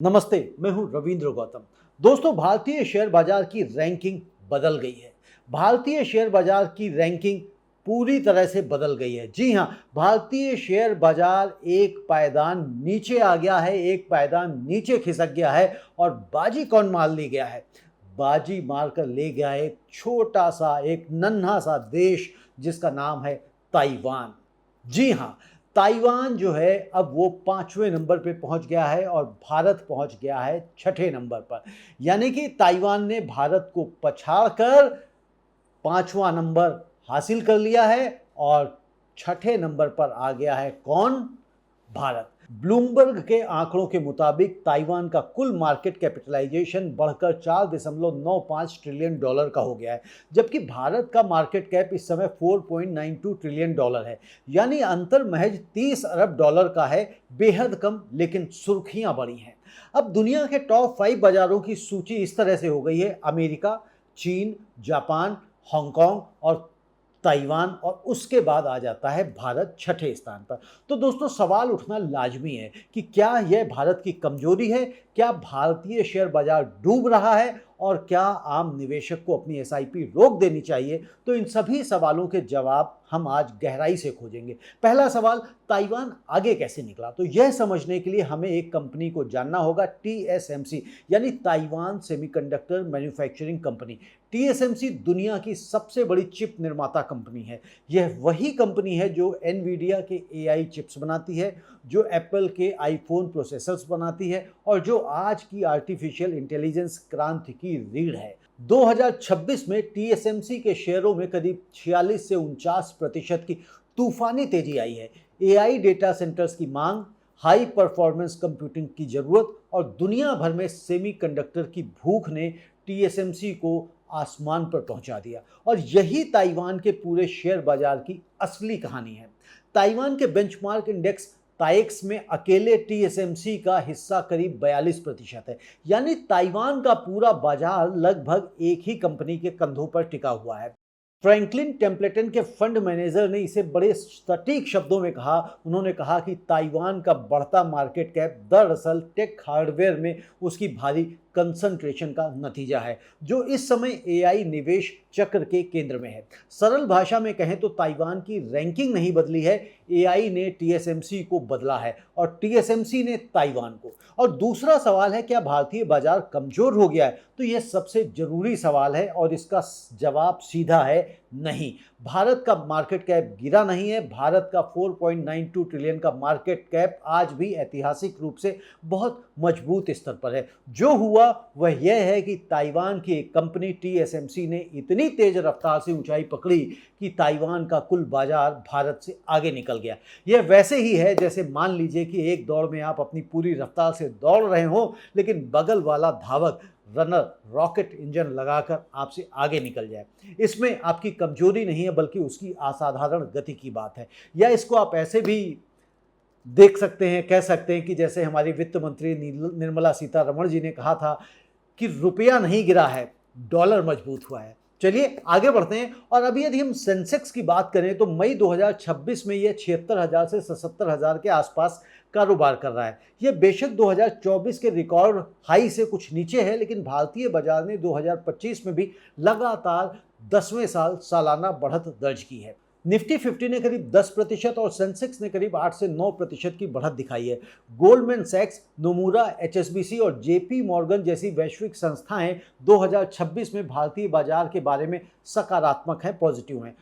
नमस्ते, मैं हूं रविंद्र गौतम। दोस्तों, भारतीय शेयर बाजार की रैंकिंग बदल गई है। भारतीय शेयर बाजार की रैंकिंग पूरी तरह से बदल गई है। जी हां, भारतीय शेयर बाजार एक पायदान नीचे आ गया है, एक पायदान नीचे खिसक गया है और बाजी कौन मार ले गया है? बाजी मारकर ले गया है एक छोटा-सा, एक नन्हा-सा देश जिसका नाम है ताइवान। जी हां, ताइवान जो है अब वो 5वें नंबर पे पहुंच गया है और भारत पहुंच गया है 6ठे नंबर पर। यानी कि ताइवान ने भारत को पछाड़कर 5वां नंबर हासिल कर लिया है और 6ठे नंबर पर आ गया है कौन? भारत। ब्लूमबर्ग के आंकड़ों के मुताबिक ताइवान का कुल मार्केट कैपिटलाइजेशन बढ़कर 4.95 ट्रिलियन डॉलर का हो गया है, जबकि भारत का मार्केट कैप इस समय 4.92 ट्रिलियन डॉलर है। यानी अंतर महज 30 अरब डॉलर का है। बेहद कम, लेकिन सुर्खियां बड़ी हैं। अब दुनिया के टॉप 5 बाजारों की सूची इस तरह से हो गई है: अमेरिका, चीन, जापान, हांगकांग और ताइवान, और उसके बाद आ जाता है भारत 6ठे स्थान पर। तो दोस्तों, सवाल उठना लाजमी है कि क्या यह भारत की कमजोरी है? क्या भारतीय शेयर बाजार डूब रहा है? और क्या आम निवेशक को अपनी एसआईपी रोक देनी चाहिए? तो इन सभी सवालों के जवाब हम आज गहराई से खोजेंगे। पहला सवाल, ताइवान आगे कैसे निकला? तो यह समझने के लिए हमें एक कंपनी को जानना होगा, टीएसएमसी, यानी Taiwan semiconductor manufacturing company. TSMC दुनिया की सबसे बड़ी चिप निर्माता कंपनी है। यह वही कंपनी है जो एनवीडिया के एआई चिप्स बनाती है, जो एप्पल के आईफोन प्रोसेसर्स बनाती है और जो आज की आर्टिफिशियल इंटेलिजेंस क्रांति की रीढ़ है। 2026 में टीएसएमसी के शेयरों में करीब 46 से 49% की तूफानी तेजी आई है। एआई डेटा सेंटर्स की मांग, हाई परफॉर्मेंस कंप्यूटिंग की जरूरत और दुनिया भर में सेमीकंडक्टर की भूख ने टीएसएमसी को आसमान पर पहुंचा दिया, और यही ताइवान के पूरे शेयर बाजार की असली कहानी है। ताइवान के बेंचमार्क इंडेक्स ताइक्स में अकेले टीएसएमसी का हिस्सा करीब 42% है। यानी ताइवान का पूरा बाजार लगभग एक ही कंपनी के कंधों पर टिका हुआ है। फ्रैंकलिन टेम्पलेटन के फंड मैनेजर ने इसे बड़े सटीक शब्दों में कहा। उन्होंने कहा कि ताइवान का बढ़ता मार्केट कैप दरअसल टेक हार्डवेयर में उसकी भारी कंसंट्रेशन का नतीजा है, जो इस समय एआई निवेश चक्र के केंद्र में है। सरल भाषा में कहें तो ताइवान की रैंकिंग नहीं बदली है, एआई ने टीएसएमसी को बदला है और टीएसएमसी ने ताइवान को। और दूसरा सवाल है, क्या भारतीय बाजार कमजोर हो गया है? तो यह सबसे जरूरी सवाल है और इसका जवाब सीधा है, नहीं। भारत का मार्केट कैप गिरा नहीं है। भारत का 4.92 ट्रिलियन का मार्केट कैप आज भी ऐतिहासिक रूप से बहुत मजबूत स्तर पर है। जो हुआ वह यह है कि ताइवान की एक कंपनी टीएसएमसी ने इतनी तेज रफ्तार से ऊंचाई पकड़ी कि ताइवान का कुल बाजार भारत से आगे निकल गया। यह वैसे ही है जैसे मान लीजिए कि एक दौड़ में आप अपनी पूरी रफ्तार से दौड़ रहे हो, लेकिन बगल वाला धावक रनर रॉकेट इंजन लगाकर आपसे आगे निकल जाए। इसमें आपकी कमजोरी नहीं है, बल्कि उसकी असाधारण गति की बात है। या इसको आप ऐसे भी देख सकते हैं, कह सकते हैं कि जैसे हमारी वित्त मंत्री निर्मला सीतारमण जी ने कहा था कि रुपया नहीं गिरा है, डॉलर मजबूत हुआ है। चलिए आगे बढ़ते हैं। और अभी यदि हम सेंसेक्स की बात करें तो मई 2026 में यह 76,000 से 77,000 के आसपास कारोबार कर रहा है। यह बेशक 2024 के रिकॉर्ड हाई से कुछ नीचे है, लेकिन भारतीय बाजार ने 2025 में भी लगातार 10वें साल सालाना बढ़त दर्ज की है। निफ्टी 50 ने करीब 10% और सेंसेक्स ने करीब 8 से 9% की बढ़त दिखाई है। गोल्डमैन सैक्स, नोमुरा, एचएसबीसी और जेपी मॉर्गन जैसी वैश्विक संस्थाएं 2026 में भारतीय बाजार के बारे में सकारात्मक हैं, पॉजिटिव हैं।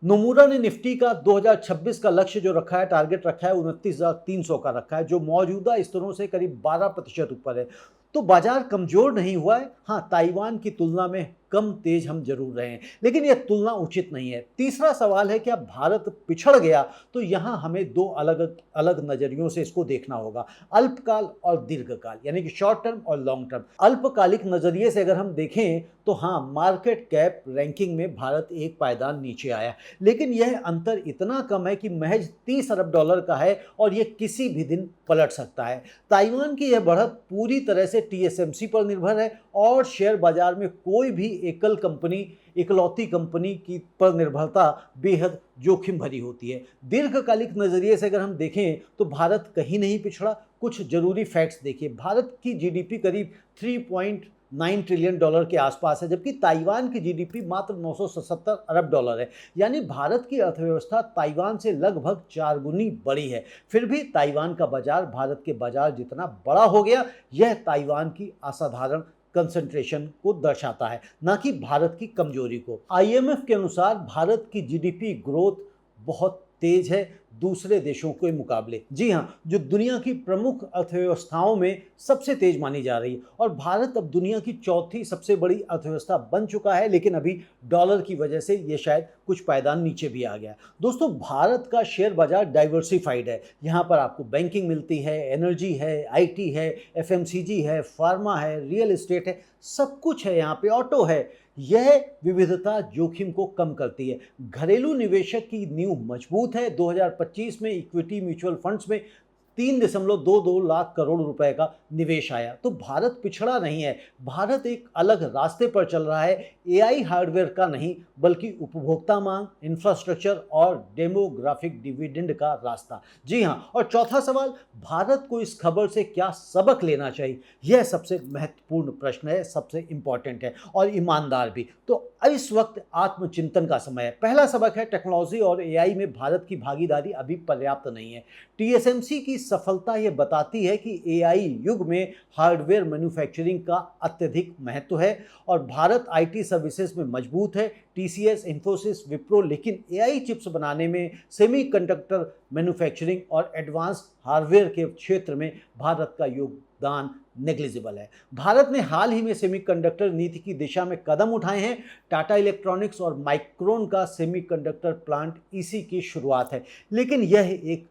नोमुरा ने निफ्टी का 2026 का लक्ष्य जो रखा है, टारगेट रखा है 29,300 का रखा है, जो मौजूदा स्तरों से करीब 12% ऊपर है। तो बाजार कमजोर नहीं हुआ है। हाँ, ताइवान की तुलना में कम तेज हम जरूर रहे हैं, लेकिन यह तुलना उचित नहीं है। तीसरा सवाल है, क्या भारत पिछड़ गया? तो यहां हमें दो अलग अलग नजरियों से इसको देखना होगा, अल्पकाल और दीर्घकाल, यानी कि शॉर्ट टर्म और लॉन्ग टर्म। अल्पकालिक नजरिए से अगर हम देखें तो हाँ, मार्केट कैप रैंकिंग में भारत एक पायदान नीचे आया, लेकिन यह अंतर इतना कम है कि महज 30 अरब डॉलर का है और यह किसी भी दिन पलट सकता है। ताइवान की यह बढ़त पूरी तरह से टीएसएमसी पर निर्भर है और शेयर बाजार में कोई भी एकल कंपनी, इकलौती कंपनी की पर निर्भरता बेहद जोखिम भरी होती है। दीर्घकालिक नजरिए से अगर हम देखें तो भारत कहीं नहीं पिछड़ा, कुछ जरूरी फैक्ट्स देखिए। भारत की जीडीपी करीब 3.9 ट्रिलियन डॉलर के आसपास है, जबकि ताइवान की जीडीपी मात्र 977 अरब डॉलर है। यानी भारत की अर्थव्यवस्था ताइवान से लगभग 4 गुनी बड़ी है। फिर भी ताइवान का बाजार भारत के बाजार जितना बड़ा हो गया, यह ताइवान की असाधारण कंसंट्रेशन को दर्शाता है, ना कि भारत की कमजोरी को। आईएमएफ के अनुसार भारत की जीडीपी ग्रोथ बहुत तेज है दूसरे देशों के मुकाबले। जी हाँ, जो दुनिया की प्रमुख अर्थव्यवस्थाओं में सबसे तेज मानी जा रही है, और भारत अब दुनिया की चौथी सबसे बड़ी अर्थव्यवस्था बन चुका है। लेकिन अभी डॉलर की वजह से ये शायद कुछ पायदान नीचे भी आ गया। दोस्तों, भारत का शेयर बाजार डाइवर्सिफाइड है। यहाँ पर आपको बैंकिंग मिलती है, एनर्जी है, आईटी है, एफएमसीजी है, फार्मा है, रियल एस्टेट है, सब कुछ है, यहाँ पे ऑटो है। यह विविधता जोखिम को कम करती है। घरेलू निवेशक की नींव मजबूत है। 2025 में इक्विटी म्यूचुअल फंड्स में 3.22 लाख करोड़ रुपए का निवेश आया। तो भारत पिछड़ा नहीं है, भारत एक अलग रास्ते पर चल रहा है। एआई हार्डवेयर का नहीं, बल्कि उपभोक्ता मांग, इंफ्रास्ट्रक्चर और डेमोग्राफिक डिविडेंड का रास्ता। जी हाँ, और चौथा सवाल, भारत को इस खबर से क्या सबक लेना चाहिए? यह सबसे महत्वपूर्ण प्रश्न है, सबसे इंपॉर्टेंट है और ईमानदार भी। तो इस वक्त आत्मचिंतन का समय है। पहला सबक है, टेक्नोलॉजी और एआई में भारत की भागीदारी अभी पर्याप्त नहीं है। टीएसएमसी की सफलता ये बताती है कि एआई युग में हार्डवेयर मैन्युफैक्चरिंग का अत्यधिक महत्व है, और भारत आईटी सर्विसेज में मजबूत है। टीसीएस, इन्फोसिस, विप्रो, लेकिन एआई चिप्स बनाने में, सेमीकंडक्टर मैन्युफैक्चरिंग और एडवांस हार्डवेयर के क्षेत्र में भारत का योगदान नेग्लिजिबल है। भारत ने हाल ही में सेमीकंडक्टर नीति की दिशा में कदम उठाए हैं। टाटा इलेक्ट्रॉनिक्स और माइक्रोन का सेमीकंडक्टर प्लांट इसी की शुरुआत है, लेकिन यह एक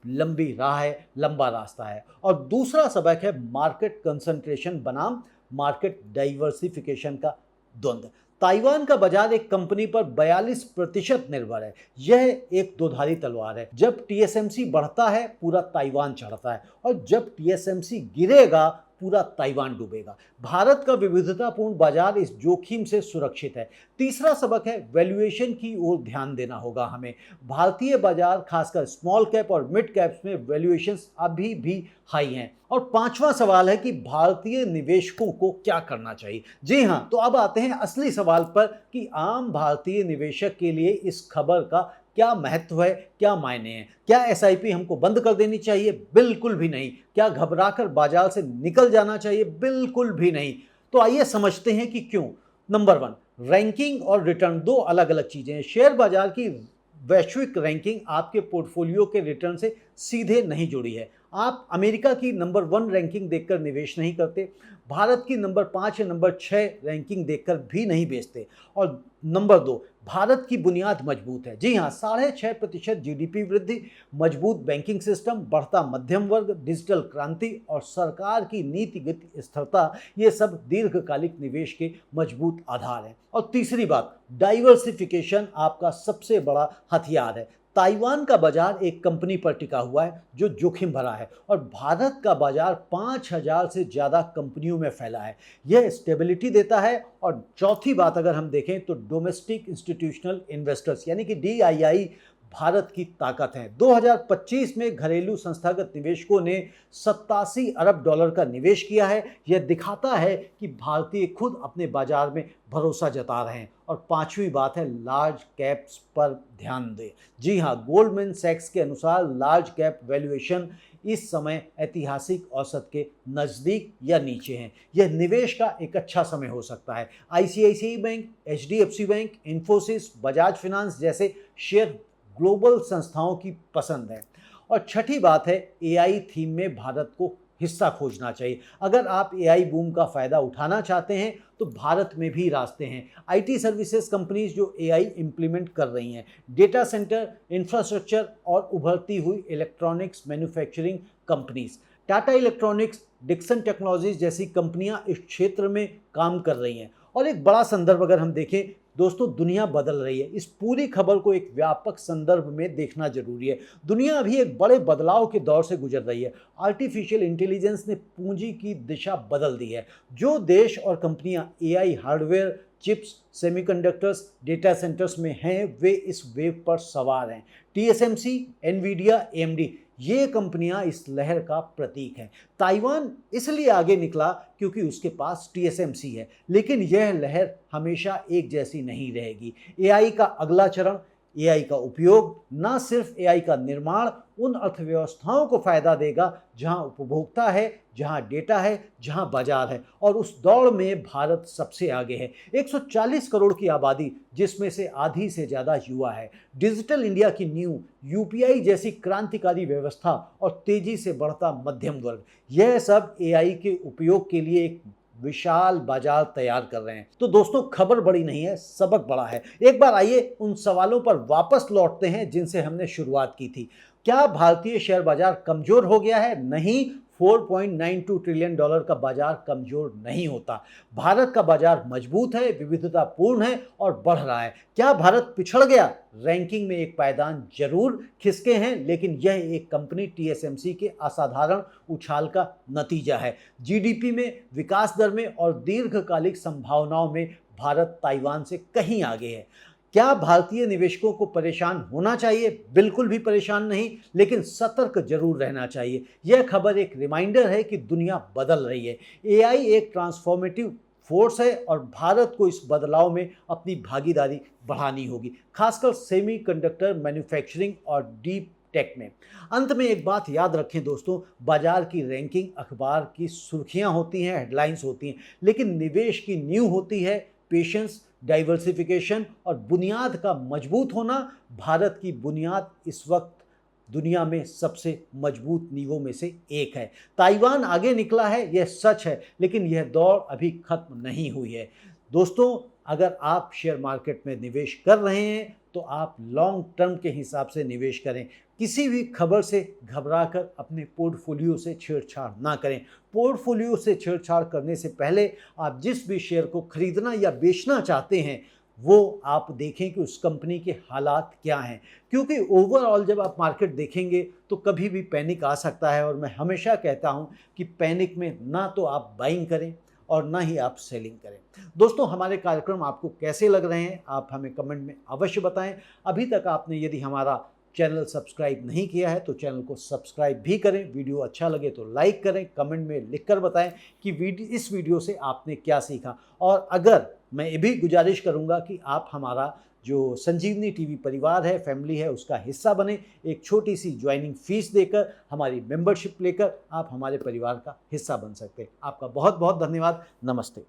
लंबी राह है, लंबा रास्ता है। और दूसरा सबक है, मार्केट कंसंट्रेशन बनाम मार्केट डाइवर्सिफिकेशन का द्वंद्व। ताइवान का बाजार एक कंपनी पर 42% निर्भर है। यह एक दोधारी तलवार है। जब टीएसएमसी बढ़ता है, पूरा ताइवान चढ़ता है, और जब टीएसएमसी गिरेगा, पूरा ताइवान डूबेगा। भारत का विविधतापूर्ण बाजार इस जोखिम से सुरक्षित है। तीसरा सबक है, वैल्यूएशन की ओर ध्यान देना होगा हमें। भारतीय बाजार, खासकर स्मॉल कैप और मिड कैप्स में वैल्यूएशंस अभी भी हाई हैं। और पांचवा सवाल है कि भारतीय निवेशकों को क्या करना चाहिए। जी हाँ, तो अब आते हैं असली सवाल पर कि आम भारतीय निवेशक के लिए इस खबर का क्या महत्व है, क्या मायने हैं। क्या एसआईपी हमको बंद कर देनी चाहिए? बिल्कुल भी नहीं। क्या घबराकर बाजार से निकल जाना चाहिए? बिल्कुल भी नहीं। तो आइए समझते हैं कि क्यों। नंबर 1, रैंकिंग और रिटर्न दो अलग अलग चीजें हैं। शेयर बाजार की वैश्विक रैंकिंग आपके पोर्टफोलियो के रिटर्न से सीधे नहीं जुड़ी है। आप अमेरिका की नंबर 1 रैंकिंग देखकर निवेश नहीं करते, भारत की नंबर 5 या नंबर 6 रैंकिंग देखकर भी नहीं बेचते। और नंबर 2, भारत की बुनियाद मजबूत है। जी हाँ, 6.5% जीडीपी वृद्धि, मजबूत बैंकिंग सिस्टम, बढ़ता मध्यम वर्ग, डिजिटल क्रांति और सरकार की नीतिगत स्थिरता, ये सब दीर्घकालिक निवेश के मजबूत आधार हैं। और तीसरी बात, डाइवर्सिफिकेशन आपका सबसे बड़ा हथियार है। ताइवान का बाजार एक कंपनी पर टिका हुआ है जो जोखिम भरा है, और भारत का बाजार 5000 से ज़्यादा कंपनियों में फैला है। यह स्टेबिलिटी देता है। और चौथी बात अगर हम देखें तो डोमेस्टिक इंस्टीट्यूशनल इन्वेस्टर्स यानी कि डीआईआई भारत की ताकत है। 2025 में घरेलू संस्थागत निवेशकों ने 87 अरब डॉलर का निवेश किया है। यह दिखाता है कि भारतीय खुद अपने बाजार में भरोसा जता रहे हैं। और पांचवी बात है, लार्ज कैप्स पर ध्यान दें। जी हाँ, गोल्डमैन सैक्स के अनुसार लार्ज कैप वैल्यूएशन इस समय ऐतिहासिक औसत के नज़दीक या नीचे हैं। यह निवेश का एक अच्छा समय हो सकता है। ICICI bank, HDFC bank, Infosys, Bajaj finance जैसे शेयर ग्लोबल संस्थाओं की पसंद है। और छठी बात है, एआई थीम में भारत को हिस्सा खोजना चाहिए। अगर आप एआई बूम का फ़ायदा उठाना चाहते हैं तो भारत में भी रास्ते हैं। आईटी सर्विसेज कंपनीज जो एआई इंप्लीमेंट कर रही हैं, डेटा सेंटर, इंफ्रास्ट्रक्चर और उभरती हुई electronics manufacturing companies, Tata electronics, Dixon technologies जैसी कंपनियां इस क्षेत्र में काम कर रही हैं। और एक बड़ा संदर्भ अगर हम देखें दोस्तों, दुनिया बदल रही है। इस पूरी खबर को एक व्यापक संदर्भ में देखना जरूरी है। दुनिया अभी एक बड़े बदलाव के दौर से गुजर रही है। आर्टिफिशियल इंटेलिजेंस ने पूंजी की दिशा बदल दी है। जो देश और कंपनियां AI, hardware, chips, semiconductors, data centres में हैं, वे इस वेव पर सवार हैं। टीएसएमसी, एनवीडिया, एएमडी ये कंपनियां इस लहर का प्रतीक हैं। ताइवान इसलिए आगे निकला क्योंकि उसके पास TSMC है, लेकिन यह लहर हमेशा एक जैसी नहीं रहेगी। AI का अगला चरण, AI का उपयोग, न सिर्फ AI का निर्माण उन अर्थव्यवस्थाओं को फायदा देगा जहां उपभोक्ता है, जहां डेटा है, जहां बाजार है, और उस दौड़ में भारत सबसे आगे है। 140 करोड़ की आबादी, जिसमें से आधी से ज़्यादा युवा है। डिजिटल इंडिया की नींव, UPI जैसी क्रांतिकारी व्यवस्था और तेजी से बढ़ता मध्यम वर्ग, यह सब AI के उपयोग के लिए एक विशाल बाजार तैयार कर रहे हैं। तो दोस्तों, खबर बड़ी नहीं है, सबक बड़ा है। एक बार आइए उन सवालों पर वापस लौटते हैं जिनसे हमने शुरुआत की थी। क्या भारतीय शेयर बाजार कमजोर हो गया है? नहीं, $4.92 ट्रिलियन का बाजार कमजोर नहीं होता। भारत का बाजार मजबूत है, विविधतापूर्ण है और बढ़ रहा है। क्या भारत पिछड़ गया? रैंकिंग में एक पायदान जरूर खिसके हैं, लेकिन यह एक कंपनी TSMC के असाधारण उछाल का नतीजा है। GDP में, विकास दर में और दीर्घकालिक संभावनाओं में भारत ताइवान से कहीं आगे है। क्या भारतीय निवेशकों को परेशान होना चाहिए? बिल्कुल भी परेशान नहीं, लेकिन सतर्क जरूर रहना चाहिए। यह खबर एक रिमाइंडर है कि दुनिया बदल रही है। AI एक ट्रांसफॉर्मेटिव फोर्स है और भारत को इस बदलाव में अपनी भागीदारी बढ़ानी होगी, खासकर सेमीकंडक्टर मैन्युफैक्चरिंग और डीप टेक में। अंत में एक बात याद रखें दोस्तों, बाजार की रैंकिंग अखबार की सुर्खियां होती हैं, हेडलाइंस होती हैं, लेकिन निवेश की नींव होती है पेशेंस, डाइवर्सिफिकेशन और बुनियाद का मजबूत होना। भारत की बुनियाद इस वक्त दुनिया में सबसे मजबूत नींवों में से एक है। ताइवान आगे निकला है, यह सच है, लेकिन यह दौड़ अभी खत्म नहीं हुई है। दोस्तों, अगर आप शेयर मार्केट में निवेश कर रहे हैं तो आप लॉन्ग टर्म के हिसाब से निवेश करें। किसी भी खबर से घबराकर अपने पोर्टफोलियो से छेड़छाड़ ना करें। पोर्टफोलियो से छेड़छाड़ करने से पहले आप जिस भी शेयर को खरीदना या बेचना चाहते हैं वो आप देखें कि उस कंपनी के हालात क्या हैं, क्योंकि ओवरऑल जब आप मार्केट देखेंगे तो कभी भी पैनिक आ सकता है। और मैं हमेशा कहता हूं कि पैनिक में ना तो आप बाइंग करें और ना ही आप सेलिंग करें। दोस्तों, हमारे कार्यक्रम आपको कैसे लग रहे हैं आप हमें कमेंट में अवश्य बताएं। अभी तक आपने यदि हमारा चैनल सब्सक्राइब नहीं किया है तो चैनल को सब्सक्राइब भी करें। वीडियो अच्छा लगे तो लाइक करें, कमेंट में लिखकर बताएं कि इस वीडियो से आपने क्या सीखा। और अगर मैं ये भी गुजारिश करूंगा कि आप हमारा जो संजीवनी टीवी परिवार है, फैमिली है, उसका हिस्सा बने। एक छोटी सी ज्वाइनिंग फीस देकर, हमारी मेंबरशिप लेकर आप हमारे परिवार का हिस्सा बन सकते हैं। आपका बहुत बहुत धन्यवाद। नमस्ते।